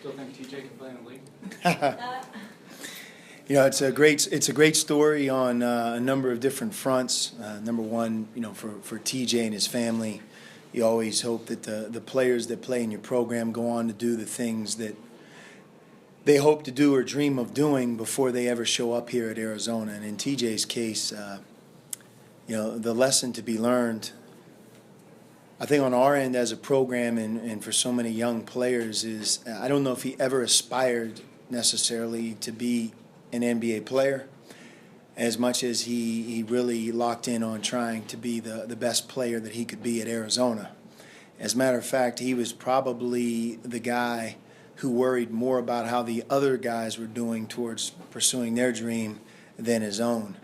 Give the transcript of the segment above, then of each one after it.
Still think TJ can play in the league? You know, it's a great story on a number of different fronts. Number one, you know, for TJ and his family, you always hope that the players that play in your program go on to do the things that they hope to do or dream of doing before they ever show up here at Arizona. And in TJ's case, you know, the lesson to be learned, I think on our end as a program and for so many young players is, I don't know if he ever aspired necessarily to be an NBA player as much as he really locked in on trying to be the best player that he could be at Arizona. As a matter of fact, he was probably the guy who worried more about how the other guys were doing towards pursuing their dream than his own.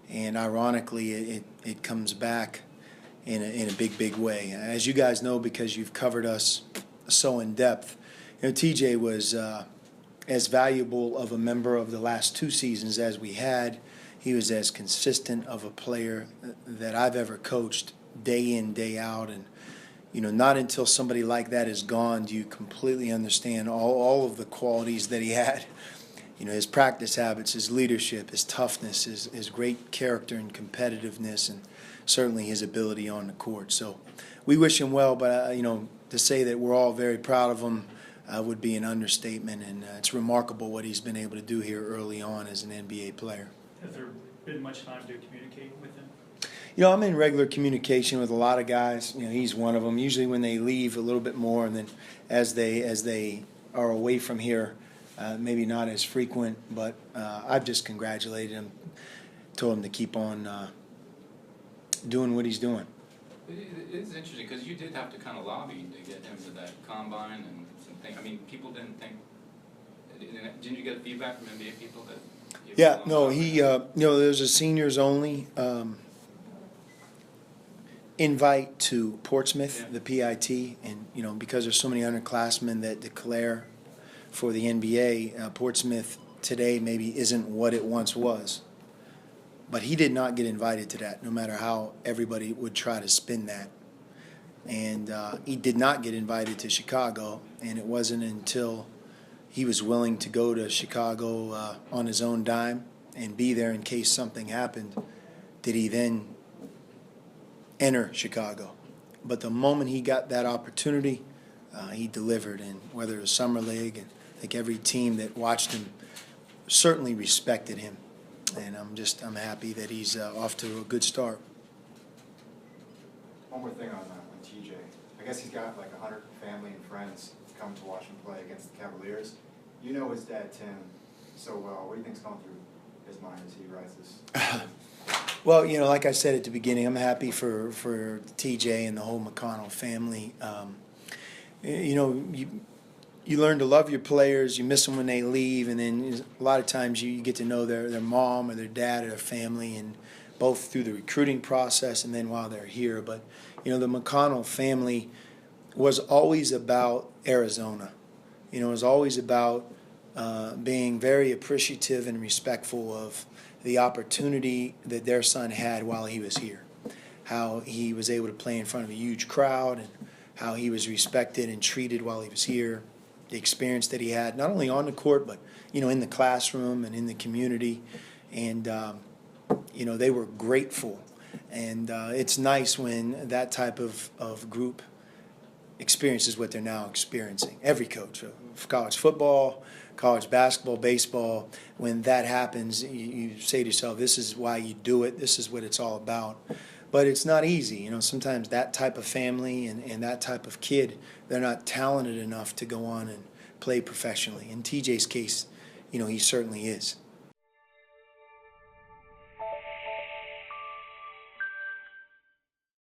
And ironically, it comes back in a big way. As you guys know, because you've covered us so in depth, you know, TJ was as valuable of a member of the last two seasons as we had. He was as consistent of a player that I've ever coached day in, day out. And, you know, not until somebody like that is gone do you completely understand all of the qualities that he had. You know, his practice habits, his leadership, his toughness, his great character and competitiveness, and certainly his ability on the court. So we wish him well, but, you know, to say that we're all very proud of him would be an understatement, and it's remarkable what he's been able to do here early on as an NBA player. Has there been much time to communicate with him? You know, I'm in regular communication with a lot of guys. You know, he's one of them. Usually when they leave, a little bit more, and then as they are away from here, maybe not as frequent. But I've just congratulated him, told him to keep on doing what he's doing. It is interesting because you did have to kind of lobby to get him to that combine and some things. I mean, people didn't think. Didn't you get feedback from NBA people that? Yeah, no, he. You know, there's a seniors only invite to Portsmouth, the PIT, and you know, because there's so many underclassmen that declare for the NBA, Portsmouth today maybe isn't what it once was. But he did not get invited to that, no matter how everybody would try to spin that. And he did not get invited to Chicago, and it wasn't until he was willing to go to Chicago on his own dime and be there in case something happened did he then enter Chicago. But the moment he got that opportunity, he delivered. And whether it was Summer League, and I think every team that watched him certainly respected him. And I'm happy that he's off to a good start. One more thing on TJ. I guess he's got like 100 family and friends come to watch him play against the Cavaliers. You know his dad, Tim, so well. What do you think's going through his mind as he rises? Well, you know, like I said at the beginning, I'm happy for TJ and the whole McConnell family. You know, you learn to love your players. You miss them when they leave, and then a lot of times you get to know their mom or their dad or their family, and both through the recruiting process and then while they're here. But you know, the McConnell family was always about Arizona. You know, it was always about being very appreciative and respectful of the opportunity that their son had while he was here, how he was able to play in front of a huge crowd, and how he was respected and treated while he was here, the experience that he had, not only on the court, but, you know, in the classroom and in the community. And, you know, they were grateful. And it's nice when that type of group experiences what they're now experiencing. Every coach, college football, college basketball, baseball, when that happens, you say to yourself, this is why you do it, this is what it's all about. But it's not easy. You know, sometimes that type of family and that type of kid, they're not talented enough to go on and play professionally. In TJ's case, you know, he certainly is.